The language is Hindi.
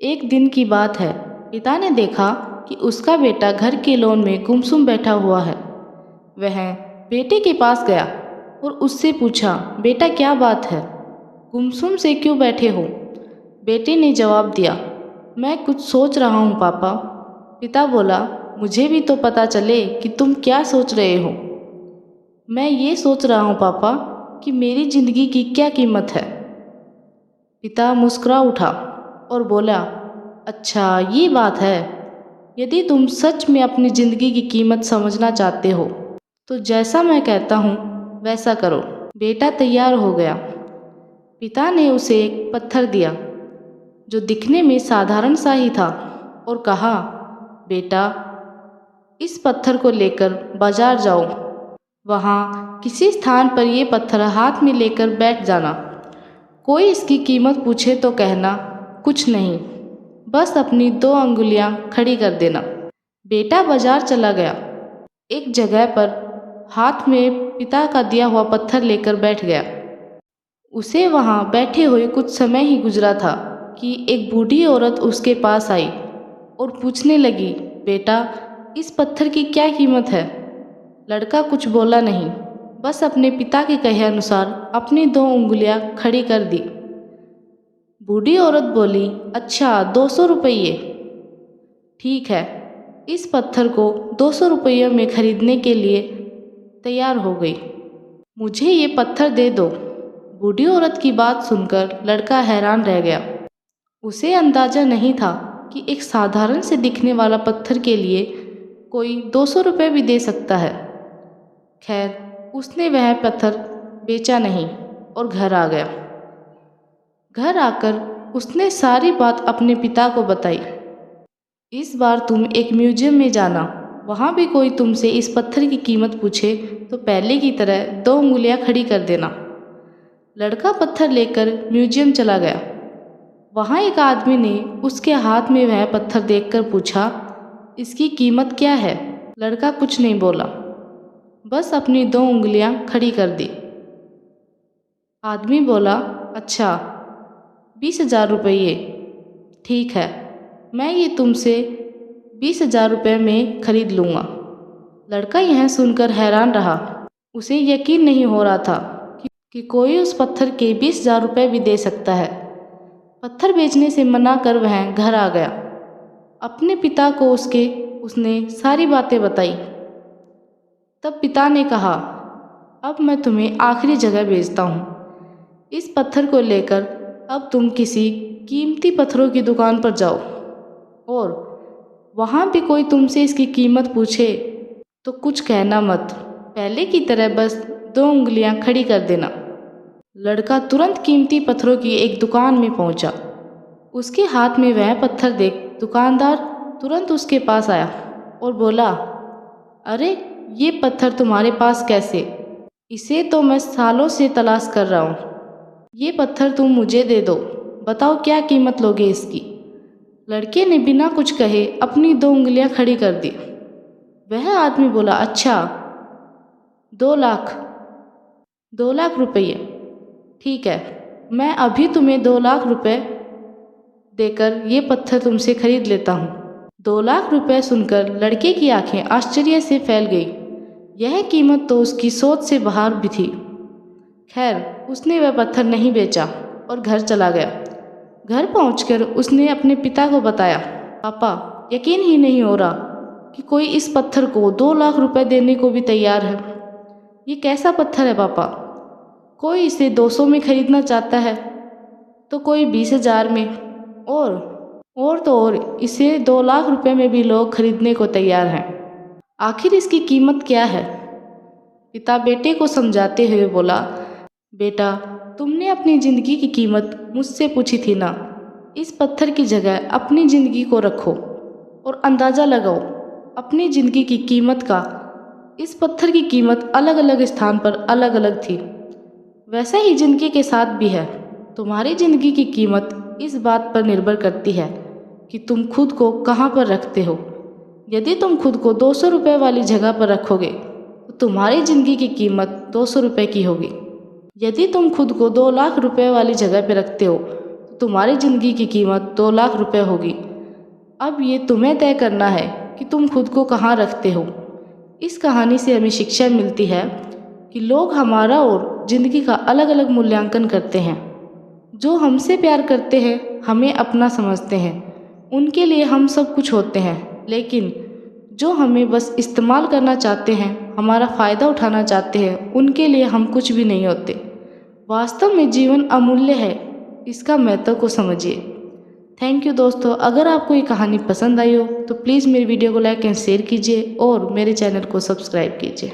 एक दिन की बात है। पिता ने देखा कि उसका बेटा घर के लॉन में गुमसुम बैठा हुआ है। वह बेटे के पास गया और उससे पूछा, बेटा क्या बात है, गुमसुम से क्यों बैठे हो? बेटे ने जवाब दिया, मैं कुछ सोच रहा हूँ पापा। पिता बोला, मुझे भी तो पता चले कि तुम क्या सोच रहे हो। मैं ये सोच रहा हूँ पापा कि मेरी जिंदगी की क्या कीमत है। पिता मुस्कुरा उठा और बोला, अच्छा ये बात है। यदि तुम सच में अपनी ज़िंदगी की कीमत समझना चाहते हो तो जैसा मैं कहता हूँ वैसा करो। बेटा तैयार हो गया। पिता ने उसे एक पत्थर दिया जो दिखने में साधारण सा ही था और कहा, बेटा इस पत्थर को लेकर बाजार जाओ। वहाँ किसी स्थान पर ये पत्थर हाथ में लेकर बैठ जाना। कोई इसकी कीमत पूछे तो कहना कुछ नहीं, बस अपनी 2 अंगुलियां खड़ी कर देना। बेटा बाजार चला गया। एक जगह पर हाथ में पिता का दिया हुआ पत्थर लेकर बैठ गया। उसे वहाँ बैठे हुए कुछ समय ही गुजरा था कि एक बूढ़ी औरत उसके पास आई और पूछने लगी, बेटा इस पत्थर की क्या कीमत है? लड़का कुछ बोला नहीं, बस अपने पिता के कहे अनुसार अपनी 2 उंगलियां खड़ी कर दी। बूढ़ी औरत बोली, अच्छा 200 रुपये। ठीक है। इस पत्थर को 200 रुपये में खरीदने के लिए तैयार हो गई। मुझे ये पत्थर दे दो। बूढ़ी औरत की बात सुनकर लड़का हैरान रह गया। उसे अंदाजा नहीं था कि एक साधारण से दिखने वाला पत्थर के लिए कोई 200 रुपये भी दे सकता है। खैर उसने वह पत्थर बेचा नहीं और घर आ गया। घर आकर उसने सारी बात अपने पिता को बताई। इस बार तुम एक म्यूजियम में जाना, वहाँ भी कोई तुमसे इस पत्थर की कीमत पूछे तो पहले की तरह 2 उंगलियां खड़ी कर देना। लड़का पत्थर लेकर म्यूजियम चला गया। वहाँ एक आदमी ने उसके हाथ में वह पत्थर देखकर पूछा, इसकी कीमत क्या है? लड़का कुछ नहीं बोला, बस अपनी 2 उंगलियां खड़ी कर दी। आदमी बोला, अच्छा 20,000 रुपये। ठीक है, मैं ये तुमसे 20,000 रुपये में खरीद लूँगा। लड़का यह सुनकर हैरान रहा। उसे यकीन नहीं हो रहा था कि कोई उस पत्थर के 20,000 रुपये भी दे सकता है। पत्थर बेचने से मना कर वह घर आ गया। अपने पिता को उसने सारी बातें बताई। तब पिता ने कहा, अब मैं तुम्हें आखिरी जगह भेजता हूँ। इस पत्थर को लेकर अब तुम किसी कीमती पत्थरों की दुकान पर जाओ और वहाँ भी कोई तुमसे इसकी कीमत पूछे तो कुछ कहना मत, पहले की तरह बस 2 उंगलियां खड़ी कर देना। लड़का तुरंत कीमती पत्थरों की एक दुकान में पहुंचा। उसके हाथ में वह पत्थर देख दुकानदार तुरंत उसके पास आया और बोला, अरे ये पत्थर तुम्हारे पास कैसे? इसे तो मैं सालों से तलाश कर रहा हूँ। ये पत्थर तुम मुझे दे दो, बताओ क्या कीमत लोगे इसकी? लड़के ने बिना कुछ कहे अपनी 2 उंगलियां खड़ी कर दी। वह आदमी बोला, अच्छा 2 लाख। 2 लाख रुपये। ठीक है, मैं अभी तुम्हें 2 लाख रुपये देकर ये पत्थर तुमसे खरीद लेता हूँ। 2 लाख रुपये सुनकर लड़के की आंखें आश्चर्य से फैल गई। यह कीमत तो उसकी सोच से बाहर भी थी। खैर उसने वह पत्थर नहीं बेचा और घर चला गया। घर पहुंचकर उसने अपने पिता को बताया, पापा यकीन ही नहीं हो रहा कि कोई इस पत्थर को 2 लाख रुपये देने को भी तैयार है। ये कैसा पत्थर है पापा? कोई इसे 200 में खरीदना चाहता है तो कोई 20,000 में, और इसे 2 लाख रुपये में भी लोग खरीदने को तैयार हैं। आखिर इसकी कीमत क्या है? पिता बेटे को समझाते हुए बोला, बेटा तुमने अपनी ज़िंदगी की कीमत मुझसे पूछी थी ना। इस पत्थर की जगह अपनी ज़िंदगी को रखो और अंदाज़ा लगाओ अपनी ज़िंदगी की कीमत का। इस पत्थर की कीमत अलग अलग स्थान पर अलग अलग थी। वैसा ही ज़िंदगी के साथ भी है। तुम्हारी ज़िंदगी की कीमत इस बात पर निर्भर करती है कि तुम खुद को कहाँ पर रखते हो। यदि तुम खुद को 200 रुपये वाली जगह पर रखोगे तो तुम्हारी ज़िंदगी की कीमत 200 रुपये की होगी। यदि तुम खुद को 2 लाख रुपये वाली जगह पर रखते हो तो तुम्हारी ज़िंदगी की कीमत 2 लाख रुपए होगी। अब ये तुम्हें तय करना है कि तुम खुद को कहाँ रखते हो। इस कहानी से हमें शिक्षा मिलती है कि लोग हमारा और ज़िंदगी का अलग अलग मूल्यांकन करते हैं। जो हमसे प्यार करते हैं, हमें अपना समझते हैं, उनके लिए हम सब कुछ होते हैं। लेकिन जो हमें बस इस्तेमाल करना चाहते हैं, हमारा फ़ायदा उठाना चाहते हैं, उनके लिए हम कुछ भी नहीं होते। वास्तव में जीवन अमूल्य है, इसका महत्व को समझिए। थैंक यू दोस्तों। अगर आपको ये कहानी पसंद आई हो तो प्लीज़ मेरी वीडियो को लाइक एंड शेयर कीजिए और मेरे चैनल को सब्सक्राइब कीजिए।